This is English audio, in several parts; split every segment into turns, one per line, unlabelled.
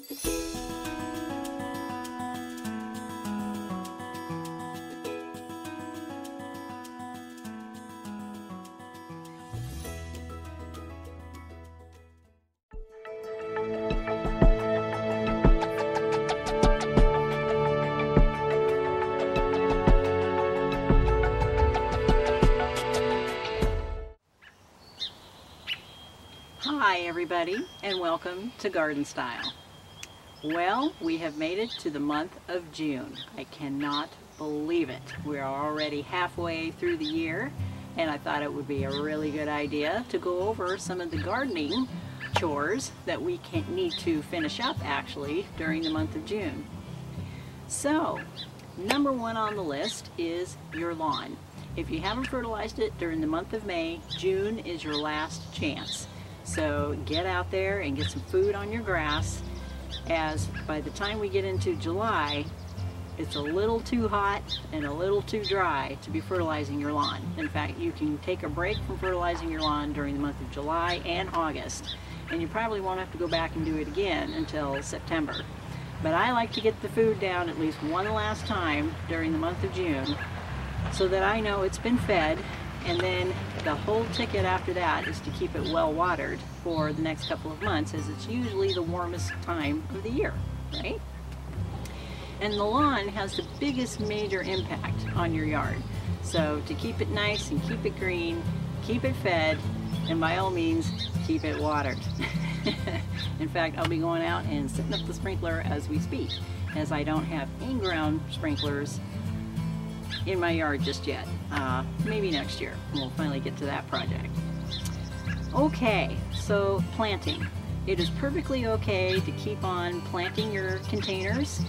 Hi everybody, and welcome to Garden Style. Well, we have made it to the month of June. I cannot believe it. We're already halfway through the year, and I thought it would be a really good idea to go over some of the gardening chores that we need to finish up actually during the month of June. So, number one on the list is your lawn. If you haven't fertilized it during the month of May, June is your last chance. So get out there and get some food on your grass, as by the time we get into July, it's a little too hot and a little too dry to be fertilizing your lawn. In fact, you can take a break from fertilizing your lawn during the month of July and August, and you probably won't have to go back and do it again until September. But I like to get the food down at least one last time during the month of June so that I know it's been fed. And then the whole ticket after that is to keep it well watered for the next couple of months, as it's usually the warmest time of the year, right? And the lawn has the biggest major impact on your yard. So to keep it nice and keep it green, keep it fed, and by all means, keep it watered. In fact, I'll be going out and setting up the sprinkler as we speak, as I don't have in-ground sprinklers in my yard just yet. Maybe next year we'll finally get to that project. Okay, so planting. It is perfectly okay to keep on planting your containers.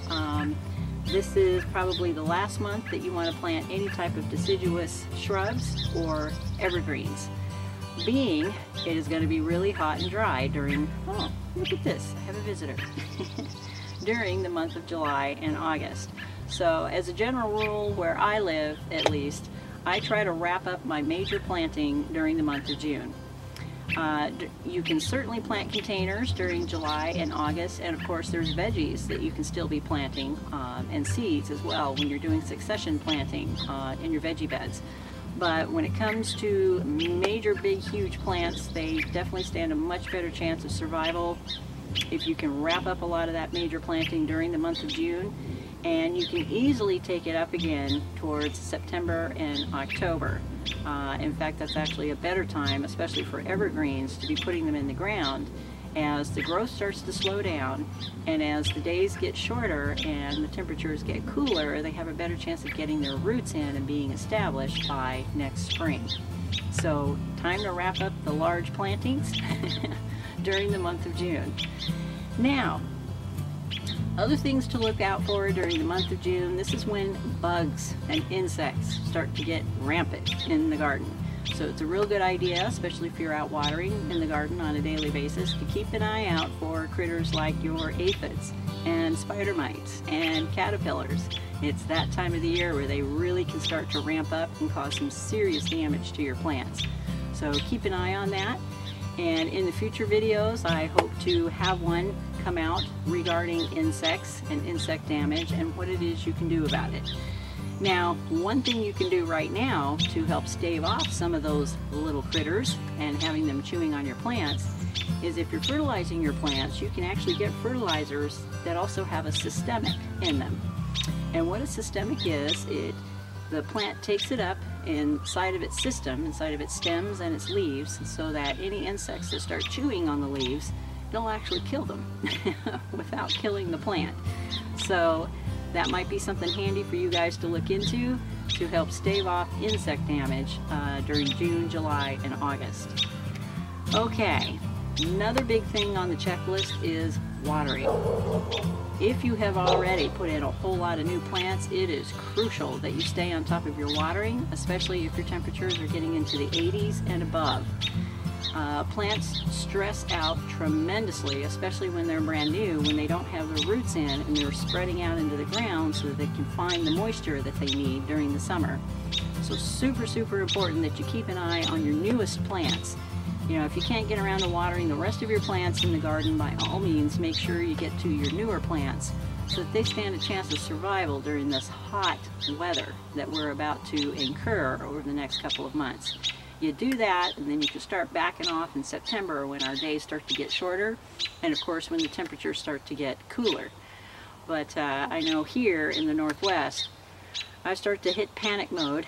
This is probably the last month that you want to plant any type of deciduous shrubs or evergreens. Being it is going to be really hot and dry during, oh, look at this, I have a visitor, during the month of July and August. So as a general rule, where I live at least, I try to wrap up my major planting during the month of June. You can certainly plant containers during July and August, and of course there's veggies that you can still be planting, and seeds as well when you're doing succession planting in your veggie beds. But when it comes to major big huge plants, they definitely stand a much better chance of survival if you can wrap up a lot of that major planting during the month of June. And you can easily take it up again towards September and October. In fact, that's actually a better time, especially for evergreens, to be putting them in the ground as the growth starts to slow down, and as the days get shorter and the temperatures get cooler, they have a better chance of getting their roots in and being established by next spring. So time to wrap up the large plantings during the month of June. Now, other things to look out for during the month of June. This is when bugs and insects start to get rampant in the garden. So it's a real good idea, especially if you're out watering in the garden on a daily basis, to keep an eye out for critters like your aphids and spider mites and caterpillars. It's that time of the year where they really can start to ramp up and cause some serious damage to your plants. So keep an eye on that. And in the future videos, I hope to have one come out regarding insects and insect damage and what it is you can do about it. Now, one thing you can do right now to help stave off some of those little critters and having them chewing on your plants is, if you're fertilizing your plants, you can actually get fertilizers that also have a systemic in them. And what a systemic is, the plant takes it up inside of its system, inside of its stems and its leaves, so that any insects that start chewing on the leaves, it'll actually kill them without killing the plant. So that might be something handy for you guys to look into to help stave off insect damage during June, July, and August. Okay, another big thing on the checklist is watering. If you have already put in a whole lot of new plants, it is crucial that you stay on top of your watering, especially if your temperatures are getting into the 80s and above. Plants stress out tremendously, especially when they're brand new, when they don't have their roots in and they're spreading out into the ground so that they can find the moisture that they need during the summer. So super, super important that you keep an eye on your newest plants. You know, if you can't get around to watering the rest of your plants in the garden, by all means, make sure you get to your newer plants so that they stand a chance of survival during this hot weather that we're about to incur over the next couple of months. You do that, and then you can start backing off in September when our days start to get shorter, and of course when the temperatures start to get cooler. But I know here in the Northwest, I start to hit panic mode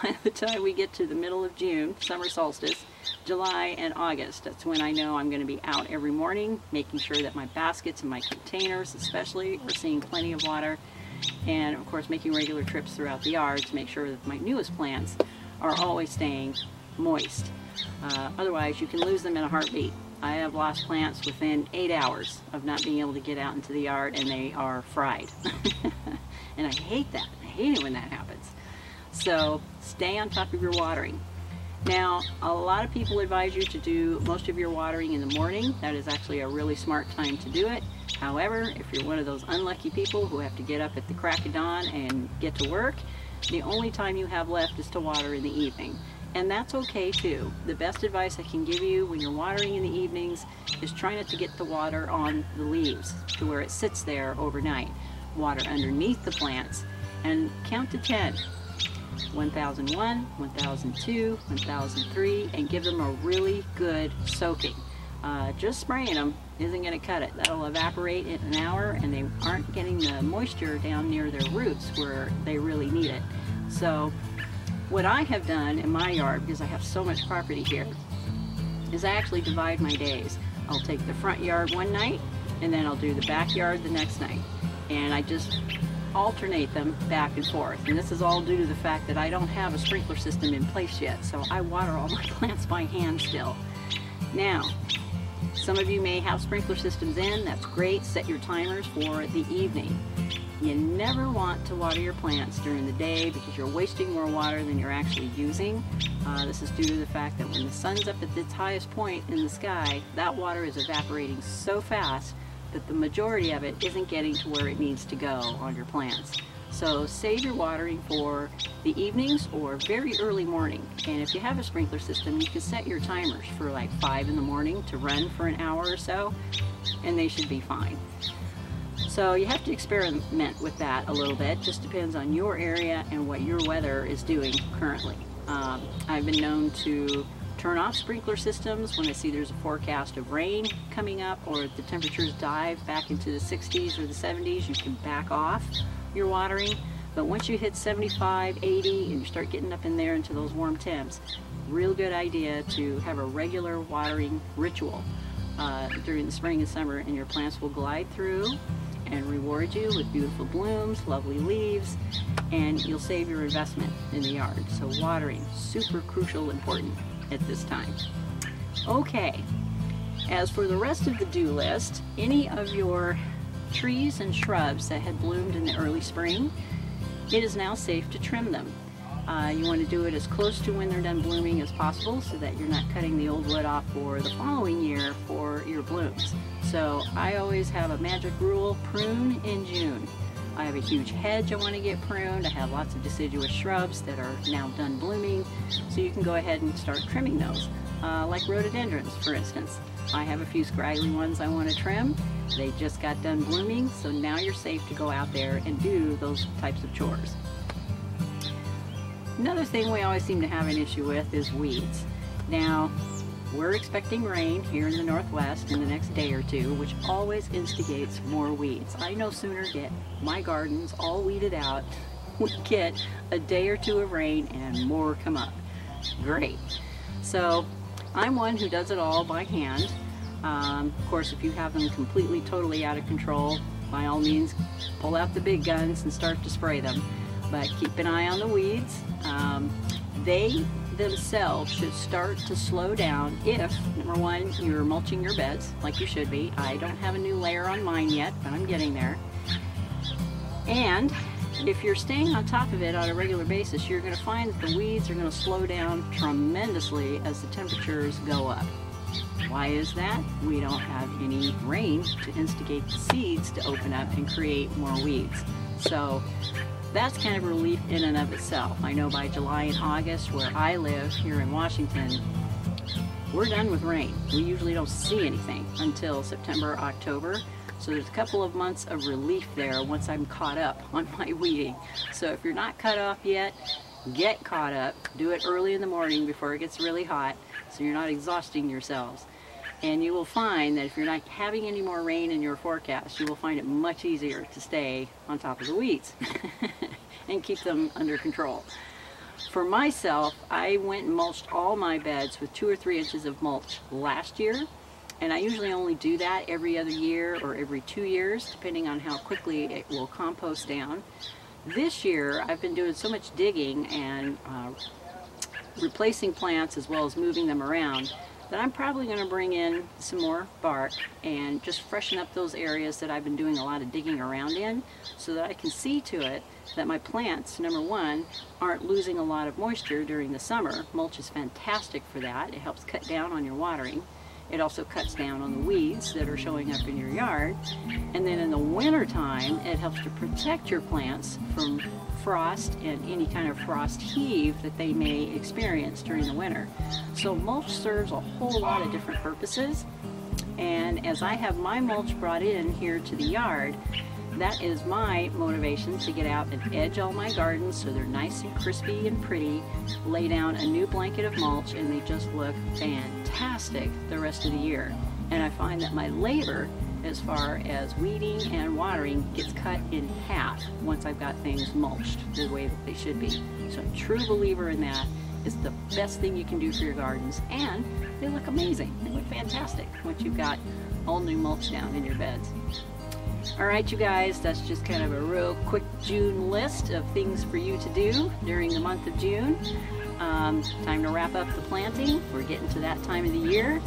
by the time we get to the middle of June, summer solstice, July and August. That's when I know I'm going to be out every morning, making sure that my baskets and my containers especially are seeing plenty of water, and of course making regular trips throughout the yard to make sure that my newest plants are always staying moist. Otherwise you can lose them in a heartbeat. I have lost plants within 8 hours of not being able to get out into the yard, and they are fried. And I hate that. I hate it when that happens. So stay on top of your watering. Now, a lot of people advise you to do most of your watering in the morning. That is actually a really smart time to do it. However, if you're one of those unlucky people who have to get up at the crack of dawn and get to work, the only time you have left is to water in the evening. And that's okay too. The best advice I can give you when you're watering in the evenings is try not to get the water on the leaves to where it sits there overnight. Water underneath the plants and count to 10. 1001, 1002, 1003, and give them a really good soaking. Just spraying them isn't going to cut it. That'll evaporate in an hour, and they aren't getting the moisture down near their roots where they really need it. So what I have done in my yard, because I have so much property here, is I actually divide my days. I'll take the front yard one night, and then I'll do the backyard the next night. And I just alternate them back and forth. And this is all due to the fact that I don't have a sprinkler system in place yet, so I water all my plants by hand still. Now, some of you may have sprinkler systems in. That's great. Set your timers for the evening. You never want to water your plants during the day because you're wasting more water than you're actually using. This is due to the fact that when the sun's up at its highest point in the sky, that water is evaporating so fast that the majority of it isn't getting to where it needs to go on your plants. So save your watering for the evenings or very early morning. And if you have a sprinkler system, you can set your timers for like 5 in the morning to run for an hour or so, and they should be fine. So you have to experiment with that a little bit. Just depends on your area and what your weather is doing currently. I've been known to turn off sprinkler systems when I see there's a forecast of rain coming up, or the temperatures dive back into the 60s or the 70s. You can back off your watering. But once you hit 75, 80, and you start getting up in there into those warm temps, real good idea to have a regular watering ritual during the spring and summer, and your plants will glide through and reward you with beautiful blooms, lovely leaves, and you'll save your investment in the yard. So watering, super crucial, important at this time. Okay, as for the rest of the do list, any of your trees and shrubs that had bloomed in the early spring, it is now safe to trim them. You want to do it as close to when they're done blooming as possible so that you're not cutting the old wood off for the following year for your blooms. So I always have a magic rule: prune in June. I have a huge hedge I want to get pruned. I have lots of deciduous shrubs that are now done blooming, so you can go ahead and start trimming those. Like rhododendrons, for instance. I have a few scraggly ones I want to trim. They just got done blooming, so now you're safe to go out there and do those types of chores. Another thing we always seem to have an issue with is weeds. Now, we're expecting rain here in the Northwest in the next day or two, which always instigates more weeds. I no sooner get my gardens all weeded out, we get a day or two of rain and more come up. Great. So I'm one who does it all by hand. Of course, if you have them completely, totally out of control, by all means, pull out the big guns and start to spray them. But keep an eye on the weeds. They themselves should start to slow down if, number one, you're mulching your beds like you should be. I don't have a new layer on mine yet, but I'm getting there. And if you're staying on top of it on a regular basis, you're going to find that the weeds are going to slow down tremendously as the temperatures go up. Why is that? We don't have any rain to instigate the seeds to open up and create more weeds. So that's kind of a relief in and of itself. I know by July and August, where I live here in Washington, we're done with rain. We usually don't see anything until September, October. So there's a couple of months of relief there once I'm caught up on my weeding. So if you're not caught up yet, get caught up. Do it early in the morning before it gets really hot so you're not exhausting yourselves. And you will find that if you're not having any more rain in your forecast, you will find it much easier to stay on top of the weeds and keep them under control. For myself, I went and mulched all my beds with 2 or 3 inches of mulch last year, and I usually only do that every other year or every 2 years, depending on how quickly it will compost down. This year, I've been doing so much digging and replacing plants as well as moving them around that I'm probably going to bring in some more bark and just freshen up those areas that I've been doing a lot of digging around in, so that I can see to it that my plants, number one, aren't losing a lot of moisture during the summer. Mulch is fantastic for that. It helps cut down on your watering. It also cuts down on the weeds that are showing up in your yard. And then in the winter time, it helps to protect your plants from frost and any kind of frost heave that they may experience during the winter. So mulch serves a whole lot of different purposes. And as I have my mulch brought in here to the yard, that is my motivation to get out and edge all my gardens so they're nice and crispy and pretty, lay down a new blanket of mulch, and they just look fantastic the rest of the year. And I find that my labor, as far as weeding and watering, gets cut in half once I've got things mulched the way that they should be. So I'm a true believer in that. It's the best thing you can do for your gardens, and they look amazing. They look fantastic once you've got all new mulch down in your beds. Alright you guys, that's just kind of a real quick June list of things for you to do during the month of June. Time to wrap up the planting. We're getting to that time of the year.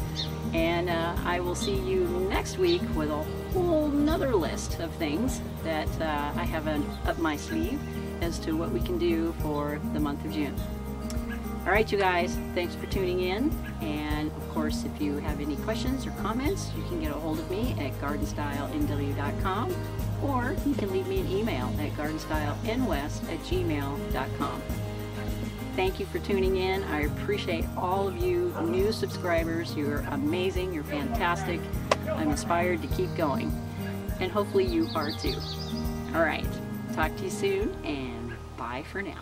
And I will see you next week with a whole nother list of things that I have up my sleeve as to what we can do for the month of June. Alright you guys, thanks for tuning in, and of course if you have any questions or comments, you can get a hold of me at gardenstylenw.com, or you can leave me an email at gardenstylenwest@gmail.com. Thank you for tuning in. I appreciate all of you new subscribers. You're amazing, you're fantastic. I'm inspired to keep going, and hopefully you are too. Alright, talk to you soon, and bye for now.